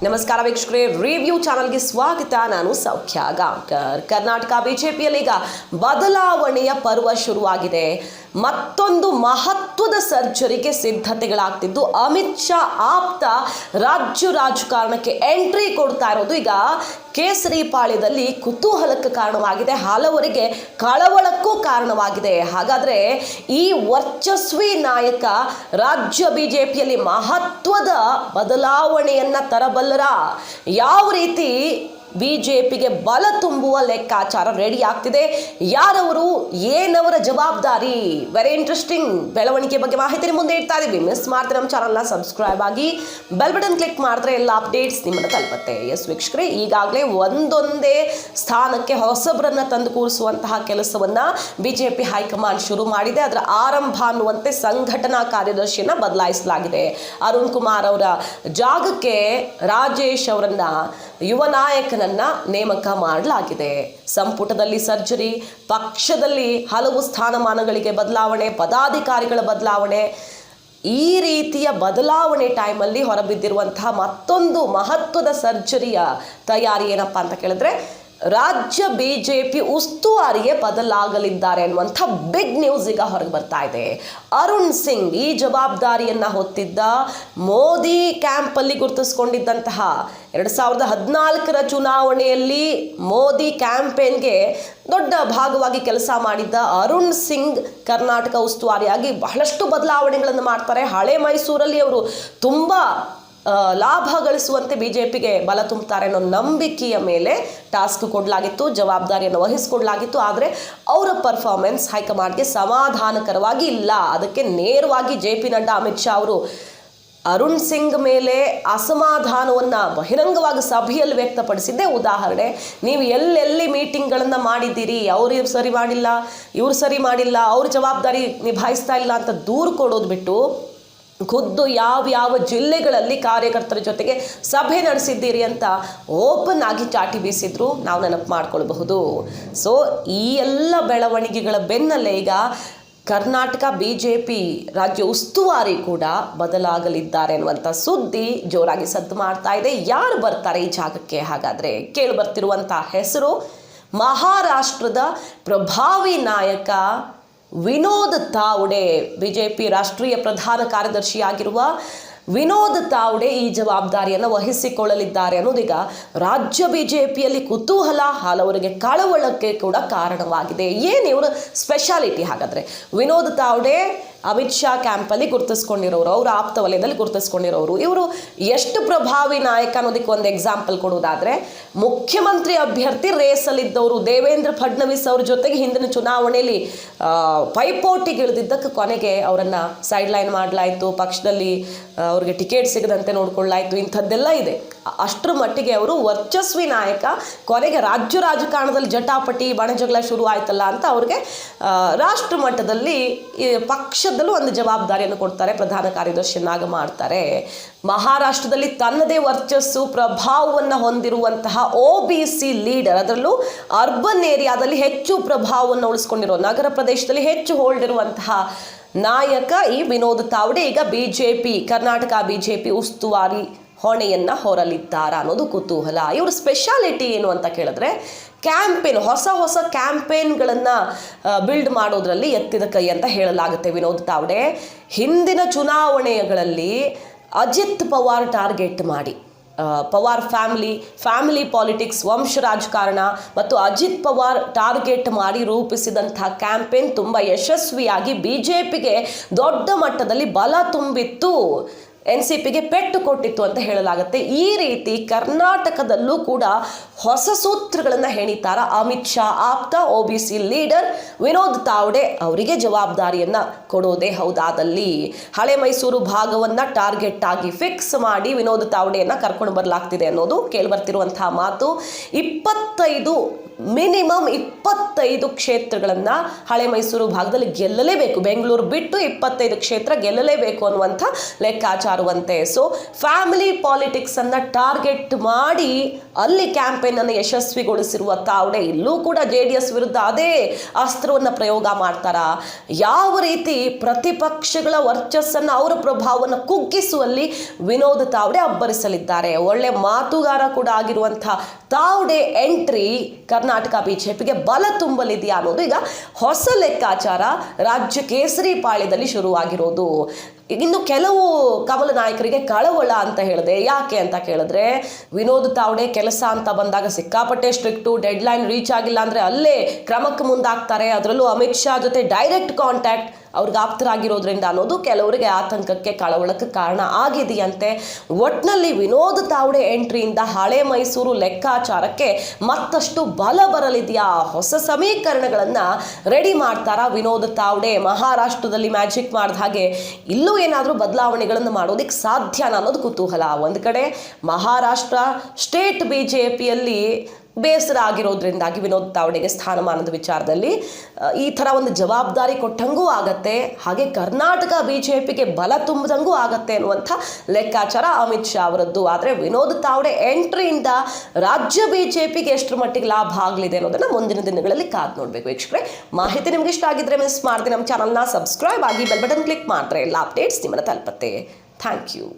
ನಮಸ್ಕಾರ ವೀಕ್ಷಕರೇ, ರಿವ್ಯೂ ಚಾನಲ್ಗೆ ಸ್ವಾಗತ. ನಾನು ಸೌಖ್ಯ ಗಾಂವ್ಕರ್. ಕರ್ನಾಟಕ ಬಿಜೆಪಿಯಲ್ಲಿ ಈಗ ಬದಲಾವಣೆಯ ಪರ್ವ ಶುರುವಾಗಿದೆ. ಮತ್ತೊಂದು ಮಹತ್ವದ ಸರ್ಜರಿಗೆ ಸಿದ್ಧತೆಗಳಾಗ್ತಿದ್ದು ಅಮಿತ್ ಶಾ ಆಪ್ತ ರಾಜ್ಯ ರಾಜಕಾರಣಕ್ಕೆ ಎಂಟ್ರಿ ಕೊಡ್ತಾ ಇರೋದು ಈಗ ಕೇಸರಿ ಪಾಳ್ಯದಲ್ಲಿ ಕುತೂಹಲಕ್ಕೆ ಕಾರಣವಾಗಿದೆ, ಹಲವರಿಗೆ ಕಳವಳಕ್ಕೂ ಕಾರಣವಾಗಿದೆ. ಹಾಗಾದ್ರೆ ಈ ವರ್ಚಸ್ವಿ ನಾಯಕ ರಾಜ್ಯ ಬಿಜೆಪಿಯಲ್ಲಿ ಮಹತ್ವದ ಬದಲಾವಣೆಯನ್ನ ತರಬಲ್ಲರ? ಯಾವ ರೀತಿ ಬಿಜೆಪಿಗೆ ಬಲ ತುಂಬುವ ಲೆಕ್ಕಾಚಾರ ರೆಡಿ ಆಗ್ತಿದೆ? ಯಾರವರು, ಏನವರ ಜವಾಬ್ದಾರಿ? ವೆರಿ ಇಂಟ್ರೆಸ್ಟಿಂಗ್ ಬೆಳವಣಿಗೆ ಬಗ್ಗೆ ಮಾಹಿತಿ ಮುಂದೆ ಇಡ್ತಾ ಇದೀವಿ. ಮಿಸ್ ಮಾಡ್ತಾರೆ ನಮ್ಮ ಚಾನಲ್ನ ಸಬ್ಸ್ಕ್ರೈಬ್ ಆಗಿ ಬೆಲ್ ಬಟನ್ ಕ್ಲಿಕ್ ಮಾಡಿದ್ರೆ ಎಲ್ಲ ಅಪ್ಡೇಟ್ಸ್ ನಿಮ್ಮನ್ನು ತಲುಪುತ್ತೆ. ಎಸ್ ವೀಕ್ಷಕರೇ, ಈಗಾಗಲೇ ಒಂದೊಂದೇ ಸ್ಥಾನಕ್ಕೆ ಹೊಸಬರನ್ನ ತಂದು ಕೂರಿಸುವಂತಹ ಕೆಲಸವನ್ನ ಬಿಜೆಪಿ ಹೈಕಮಾಂಡ್ ಶುರು ಮಾಡಿದೆ. ಅದರ ಆರಂಭ ಅನ್ನುವಂತೆ ಸಂಘಟನಾ ಕಾರ್ಯದರ್ಶಿಯನ್ನ ಬದಲಾಯಿಸಲಾಗಿದೆ. ಅರುಣ್ ಕುಮಾರ್ ಅವರ ಜಾಗಕ್ಕೆ ರಾಜೇಶ್ ಅವರನ್ನ ಯುವ ನಾಯಕನನ್ನ ನೇಮಕ ಮಾಡಲಾಗಿದೆ. ಸಂಪುಟದಲ್ಲಿ ಸರ್ಜರಿ, ಪಕ್ಷದಲ್ಲಿ ಹಲವು ಸ್ಥಾನಮಾನಗಳಿಗೆ ಬದಲಾವಣೆ, ಪದಾಧಿಕಾರಿಗಳ ಬದಲಾವಣೆ, ಈ ರೀತಿಯ ಬದಲಾವಣೆ ಟೈಮಲ್ಲಿ ಹೊರಬಿದ್ದಿರುವಂತಹ ಮತ್ತೊಂದು ಮಹತ್ವದ ಸರ್ಜರಿಯ ತಯಾರಿ ಏನಪ್ಪಾ ಅಂತ ಕೇಳಿದ್ರೆ, ರಾಜ್ಯ ಬಿಜೆಪಿ ಉಸ್ತುವಾರಿಗೆ ಬದಲಾಗಲಿದ್ದಾರೆ ಅನ್ನುವಂಥ ಬಿಗ್ ನ್ಯೂಸ್ ಈಗ ಹೊರಗೆ ಬರ್ತಾ ಇದೆ. ಅರುಣ್ ಸಿಂಗ್ ಈ ಜವಾಬ್ದಾರಿಯನ್ನ ಹೊತ್ತಿದ್ದ ಮೋದಿ ಕ್ಯಾಂಪಲ್ಲಿ ಗುರುತಿಸಿಕೊಂಡಿದ್ದಂತಹ 2014ರ ಚುನಾವಣೆಯಲ್ಲಿ ಮೋದಿ ಕ್ಯಾಂಪೇನ್ಗೆ ದೊಡ್ಡ ಭಾಗವಾಗಿ ಕೆಲಸ ಮಾಡಿದ್ದ ಅರುಣ್ ಸಿಂಗ್ ಕರ್ನಾಟಕ ಉಸ್ತುವಾರಿಯಾಗಿ ಬಹಳಷ್ಟು ಬದಲಾವಣೆಗಳನ್ನು ಮಾಡ್ತಾರೆ. ಹಳೆ ಮೈಸೂರಲ್ಲಿ ಅವರು ತುಂಬ ಲಾಭ ಗಳಿಸುವಂತೆ ಬಿಜೆಪಿಗೆ ಬಲ ತುಂಬುತ್ತಾರೆ ಅನ್ನೋ ನಂಬಿಕೆಯ ಮೇಲೆ ಟಾಸ್ಕ್ ಕೊಡಲಾಗಿತ್ತು, ಜವಾಬ್ದಾರಿಯನ್ನು ವಹಿಸಿಕೊಡಲಾಗಿತ್ತು. ಆದರೆ ಅವರ ಪರ್ಫಾರ್ಮೆನ್ಸ್ ಹೈಕಮಾಂಡ್ಗೆ ಸಮಾಧಾನಕರವಾಗಿ ಇಲ್ಲ. ಅದಕ್ಕೆ ನೇರವಾಗಿ JP ನಡ್ಡಾ, ಅಮಿತ್ ಶಾ ಅವರು ಅರುಣ್ ಸಿಂಗ್ ಮೇಲೆ ಅಸಮಾಧಾನವನ್ನು ಬಹಿರಂಗವಾಗಿ ಸಭೆಯಲ್ಲಿ ವ್ಯಕ್ತಪಡಿಸಿದ್ದೇ ಉದಾಹರಣೆ. ನೀವು ಎಲ್ಲೆಲ್ಲಿ ಮೀಟಿಂಗ್ಗಳನ್ನು ಮಾಡಿದ್ದೀರಿ, ಅವ್ರು ಸರಿ ಮಾಡಿಲ್ಲ, ಇವ್ರು ಸರಿ ಮಾಡಿಲ್ಲ, ಅವ್ರ ಜವಾಬ್ದಾರಿ ನಿಭಾಯಿಸ್ತಾ ಇಲ್ಲ ಅಂತ ದೂರು ಕೊಡೋದು ಬಿಟ್ಟು ಖುದ್ದು ಯಾವ ಜಿಲ್ಲೆಗಳಲ್ಲಿ ಕಾರ್ಯಕರ್ತರ ಜೊತೆಗೆ ಸಭೆ ನಡೆಸಿದ್ದೀರಿ ಅಂತ ಓಪನ್ ಆಗಿ ಚಾಟಿ ಬೀಸಿದ್ರು ನಾವು ನೆನಪು ಮಾಡ್ಕೊಳ್ಬಹುದು. ಸೊ ಈ ಎಲ್ಲ ಬೆಳವಣಿಗೆಗಳ ಬೆನ್ನಲ್ಲೇ ಈಗ ಕರ್ನಾಟಕ ಬಿಜೆಪಿ ರಾಜ್ಯ ಉಸ್ತುವಾರಿ ಕೂಡ ಬದಲಾಗಲಿದ್ದಾರೆ ಅನ್ನುವಂಥ ಸುದ್ದಿ ಜೋರಾಗಿ ಸದ್ದು ಮಾಡ್ತಾ ಇದೆ. ಯಾರು ಬರ್ತಾರೆ ಈ ಜಾಗಕ್ಕೆ? ಹಾಗಾದರೆ ಕೇಳಿ ಬರ್ತಿರುವಂಥ ಹೆಸರು ಮಹಾರಾಷ್ಟ್ರದ ಪ್ರಭಾವಿ ನಾಯಕ ವಿನೋದ್ ತಾವ್ಡೆ. ಬಿಜೆಪಿ ರಾಷ್ಟ್ರೀಯ ಪ್ರಧಾನ ಕಾರ್ಯದರ್ಶಿಯಾಗಿರುವ ವಿನೋದ್ ತಾವ್ಡೆ ಈ ಜವಾಬ್ದಾರಿಯನ್ನು ವಹಿಸಿಕೊಳ್ಳಲಿದ್ದಾರೆ ಅನ್ನೋದೀಗ ರಾಜ್ಯ ಬಿಜೆಪಿಯಲ್ಲಿ ಕುತೂಹಲ, ಹಲವರಿಗೆ ಕಳವಳಕ್ಕೆ ಕೂಡ ಕಾರಣವಾಗಿದೆ. ಏನು ಇವರ ಸ್ಪೆಷಾಲಿಟಿ? ಹಾಗಾದರೆ ವಿನೋದ್ ತಾವ್ಡೆ ಅಮಿತ್ ಶಾ ಕ್ಯಾಂಪಲ್ಲಿ ಗುರುತಿಸ್ಕೊಂಡಿರೋರು, ಅವರ ಆಪ್ತ ವಲಯದಲ್ಲಿ ಗುರುತಿಸ್ಕೊಂಡಿರೋರು. ಇವರು ಎಷ್ಟು ಪ್ರಭಾವಿ ನಾಯಕ ಅನ್ನೋದಕ್ಕೆ ಒಂದು ಎಕ್ಸಾಂಪಲ್ ಕೊಡೋದಾದರೆ, ಮುಖ್ಯಮಂತ್ರಿ ಅಭ್ಯರ್ಥಿ ರೇಸಲ್ಲಿದ್ದವರು ದೇವೇಂದ್ರ ಫಡ್ನವೀಸ್ ಅವ್ರ ಜೊತೆಗೆ ಹಿಂದಿನ ಚುನಾವಣೆಯಲ್ಲಿ ಪೈಪೋಟಿಗಿಳಿದಿದ್ದಕ್ಕೆ ಕೊನೆಗೆ ಅವರನ್ನು ಸೈಡ್ ಲೈನ್ ಮಾಡಲಾಯಿತು, ಪಕ್ಷದಲ್ಲಿ ಅವ್ರಿಗೆ ಟಿಕೆಟ್ ಸಿಗದಂತೆ ನೋಡ್ಕೊಳ್ಳಾಯಿತು. ಇಂಥದ್ದೆಲ್ಲ ಇದೆ. ಅಷ್ಟರ ಮಟ್ಟಿಗೆ ಅವರು ವರ್ಚಸ್ವಿ ನಾಯಕ. ಕೊನೆಗೆ ರಾಜ್ಯ ರಾಜಕಾರಣದಲ್ಲಿ ಜಟಾಪಟಿ ಬಣಜಗಳ ಶುರು ಆಯ್ತಲ್ಲ ಅಂತ ಅವ್ರಿಗೆ ರಾಷ್ಟ್ರ ಮಟ್ಟದಲ್ಲಿ ಪಕ್ಷದಲ್ಲೂ ಒಂದು ಜವಾಬ್ದಾರಿಯನ್ನು ಕೊಡ್ತಾರೆ, ಪ್ರಧಾನ ಕಾರ್ಯದರ್ಶಿಯನ್ನಾಗಿ ಮಾಡ್ತಾರೆ. ಮಹಾರಾಷ್ಟ್ರದಲ್ಲಿ ತನ್ನದೇ ವರ್ಚಸ್ಸು, ಪ್ರಭಾವವನ್ನು ಹೊಂದಿರುವಂತಹ OBC ಲೀಡರ್, ಅದರಲ್ಲೂ ಅರ್ಬನ್ ಏರಿಯಾದಲ್ಲಿ ಹೆಚ್ಚು ಪ್ರಭಾವವನ್ನು ಉಳಿಸ್ಕೊಂಡಿರೋ, ನಗರ ಪ್ರದೇಶದಲ್ಲಿ ಹೆಚ್ಚು ಹೋಲ್ಡ್ ಇರುವಂತಹ ನಾಯಕ ಈ ವಿನೋದ್ ತಾವ್ಡೆ ಈಗ ಬಿಜೆಪಿ, ಕರ್ನಾಟಕ ಬಿಜೆಪಿ ಉಸ್ತುವಾರಿ ಹೊಣೆಯನ್ನು ಹೊರಲಿದ್ದಾರ ಅನ್ನೋದು ಕುತೂಹಲ. ಇವ್ರ ಸ್ಪೆಷಾಲಿಟಿ ಏನು ಅಂತ ಕೇಳಿದ್ರೆ, ಕ್ಯಾಂಪೇನ್, ಹೊಸ ಕ್ಯಾಂಪೇನ್ಗಳನ್ನು ಬಿಲ್ಡ್ ಮಾಡೋದ್ರಲ್ಲಿ ಎತ್ತಿದ ಕೈ ಅಂತ ಹೇಳಲಾಗುತ್ತೆ. ವಿನೋದ್ ತಾವ್ಡೆ ಹಿಂದಿನ ಚುನಾವಣೆಗಳಲ್ಲಿ ಅಜಿತ್ ಪವಾರ್ ಟಾರ್ಗೆಟ್ ಮಾಡಿ, ಪವಾರ್ ಫ್ಯಾಮಿಲಿ ಪಾಲಿಟಿಕ್ಸ್, ವಂಶ ರಾಜಕಾರಣ ಮತ್ತು ಅಜಿತ್ ಪವಾರ್ ಟಾರ್ಗೆಟ್ ಮಾಡಿ ರೂಪಿಸಿದಂಥ ಕ್ಯಾಂಪೇನ್ ತುಂಬ ಯಶಸ್ವಿಯಾಗಿ ಬಿಜೆಪಿಗೆ ದೊಡ್ಡ ಮಟ್ಟದಲ್ಲಿ ಬಲ ತುಂಬಿತ್ತು, NCPಗೆ ಪೆಟ್ಟು ಕೊಟ್ಟಿತ್ತು ಅಂತ ಹೇಳಲಾಗುತ್ತೆ. ಈ ರೀತಿ ಕರ್ನಾಟಕದಲ್ಲೂ ಕೂಡ ಹೊಸ ಸೂತ್ರಗಳನ್ನು ಹೆಣಿತಾರ ಅಮಿತ್ ಶಾ ಆಪ್ತ OBC ಲೀಡರ್ ವಿನೋದ್ ತಾವ್ಡೆ. ಅವರಿಗೆ ಜವಾಬ್ದಾರಿಯನ್ನು ಕೊಡೋದೇ ಹೌದಾದಲ್ಲಿ ಹಳೆ ಮೈಸೂರು ಭಾಗವನ್ನು ಟಾರ್ಗೆಟ್ ಆಗಿ ಫಿಕ್ಸ್ ಮಾಡಿ ವಿನೋದ್ ತಾವ್ಡೆಯನ್ನು ಕರ್ಕೊಂಡು ಬರಲಾಗ್ತಿದೆ ಅನ್ನೋದು ಕೇಳಿಬರ್ತಿರುವಂತಹ ಮಾತು. ಮಿನಿಮಮ್ 25 ಕ್ಷೇತ್ರಗಳನ್ನು ಹಳೆ ಮೈಸೂರು ಭಾಗದಲ್ಲಿ ಗೆಲ್ಲಲೇಬೇಕು, ಬೆಂಗಳೂರು ಬಿಟ್ಟು 25 ಕ್ಷೇತ್ರ ಗೆಲ್ಲಲೇಬೇಕು ಅನ್ನುವಂಥ ಲೆಕ್ಕಾಚಾರವಂತೆ. ಸೊ ಫ್ಯಾಮಿಲಿ ಪಾಲಿಟಿಕ್ಸನ್ನು ಟಾರ್ಗೆಟ್ ಮಾಡಿ ಅಲ್ಲಿ ಕ್ಯಾಂಪೇನ್ ಕ್ಯಾಂಪೇನ್ ಅನ್ನು ಯಶಸ್ವಿಗೊಳಿಸಿರುವ ತಾವ್ಡೆ ಇಲ್ಲೂ ಕೂಡ JDS ವಿರುದ್ಧ ಅದೇ ಅಸ್ತ್ರವನ್ನು ಪ್ರಯೋಗ ಮಾಡ್ತಾರಾ? ಯಾವ ರೀತಿ ಪ್ರತಿಪಕ್ಷಗಳ ವರ್ಚಸ್ಸನ್ನು, ಅವರ ಪ್ರಭಾವವನ್ನು ಕುಗ್ಗಿಸುವಲ್ಲಿ ವಿನೋದ್ ತಾವ್ಡೆ ಅಬ್ಬರಿಸಲಿದ್ದಾರೆ? ಒಳ್ಳೆ ಮಾತುಗಾರ ಕೂಡ ಆಗಿರುವಂತಹ ತಾವ್ಡೆ ಎಂಟ್ರಿ ಕರ್ನಾಟಕ ಬಿಜೆಪಿಗೆ ಬಲ ತುಂಬಲಿದೆಯಾ ಅನ್ನೋದು ಈಗ ಹೊಸ ಲೆಕ್ಕಾಚಾರ ರಾಜ್ಯ ಕೇಸರಿ ಪಾಳ್ಯದಲ್ಲಿ ಶುರುವಾಗಿರೋದು. ಇನ್ನು ಕೆಲವು ಕಮಲ ನಾಯಕರಿಗೆ ಕಳವಳ ಅಂತ ಹೇಳಿದೆ. ಯಾಕೆ ಅಂತ ಕೇಳಿದ್ರೆ, ವಿನೋದ್ ತಾವ್ಡೆ ಕೆಲಸ ಅಂತ ಬಂದಾಗ ಸಿಕ್ಕಾಪಟ್ಟೆ ಸ್ಟ್ರಿಕ್ಟು, ಡೆಡ್ಲೈನ್ ರೀಚ್ ಆಗಿಲ್ಲ ಅಂದರೆ ಅಲ್ಲೇ ಕ್ರಮಕ್ಕೆ ಮುಂದಾಗ್ತಾರೆ. ಅದರಲ್ಲೂ ಅಮಿತ್ ಶಾ ಜೊತೆ ಡೈರೆಕ್ಟ್ ಕಾಂಟ್ಯಾಕ್ಟ್ ಅವ್ರಿಗೆ ಆಪ್ತರಾಗಿರೋದ್ರಿಂದ ಅನ್ನೋದು ಕೆಲವರಿಗೆ ಆತಂಕಕ್ಕೆ, ಕಳವಳಕ್ಕೆ ಕಾರಣ ಆಗಿದೆಯಂತೆ. ಒಟ್ನಲ್ಲಿ ವಿನೋದ್ ತಾವ್ಡೆ ಎಂಟ್ರಿಯಿಂದ ಹಳೆ ಮೈಸೂರು ಲೆಕ್ಕಾಚಾರಕ್ಕೆ ಮತ್ತಷ್ಟು ಬಲ ಬರಲಿದೆಯಾ? ಹೊಸ ಸಮೀಕರಣಗಳನ್ನು ರೆಡಿ ಮಾಡ್ತಾರಾ ವಿನೋದ್ ತಾವ್ಡೆ? ಮಹಾರಾಷ್ಟ್ರದಲ್ಲಿ ಮ್ಯಾಜಿಕ್ ಮಾಡಿದ ಹಾಗೆ ಇಲ್ಲೂ ಏನಾದರೂ ಬದಲಾವಣೆಗಳನ್ನು ಮಾಡೋದಕ್ಕೆ ಸಾಧ್ಯನಾ ಅನ್ನೋದು ಕುತೂಹಲ. ಒಂದು ಕಡೆ ಮಹಾರಾಷ್ಟ್ರ ಸ್ಟೇಟ್ ಬಿಜೆಪಿಯಲ್ಲಿ ಬೇಸರ ಆಗಿರೋದ್ರಿಂದಾಗಿ ವಿನೋದ್ ತಾವ್ಡೆಗೆ ಸ್ಥಾನಮಾನದ ವಿಚಾರದಲ್ಲಿ ಈ ಥರ ಒಂದು ಜವಾಬ್ದಾರಿ ಕೊಟ್ಟಂಗೂ ಆಗತ್ತೆ, ಹಾಗೆ ಕರ್ನಾಟಕ ಬಿಜೆಪಿಗೆ ಬಲ ತುಂಬಿದಂಗೂ ಆಗತ್ತೆ ಅನ್ನುವಂಥ ಲೆಕ್ಕಾಚಾರ ಅಮಿತ್ ಶಾ ಅವರದ್ದು. ಆದರೆ ವಿನೋದ್ ತಾವ್ಡೆ ಎಂಟ್ರಿಯಿಂದ ರಾಜ್ಯ ಬಿಜೆಪಿಗೆ ಎಷ್ಟರ ಮಟ್ಟಿಗೆ ಲಾಭ ಆಗಲಿದೆ ಅನ್ನೋದನ್ನು ಮುಂದಿನ ದಿನಗಳಲ್ಲಿ ಕಾದು ನೋಡಬೇಕು. ವೀಕ್ಷಕರೇ, ಮಾಹಿತಿ ನಿಮ್ಗೆ ಇಷ್ಟ ಆಗಿದ್ರೆ ಮಿಸ್ ಮಾಡದೆ ನಮ್ಮ ಚಾನಲ್ನ ಸಬ್ಸ್ಕ್ರೈಬ್ ಆಗಿ ಬೆಲ್ ಬಟನ್ ಕ್ಲಿಕ್ ಮಾಡಿದ್ರೆ ಎಲ್ಲ ಅಪ್ಡೇಟ್ಸ್ ನಿಮ್ಮನ್ನು ತಲುಪತ್ತೆ. Thank you.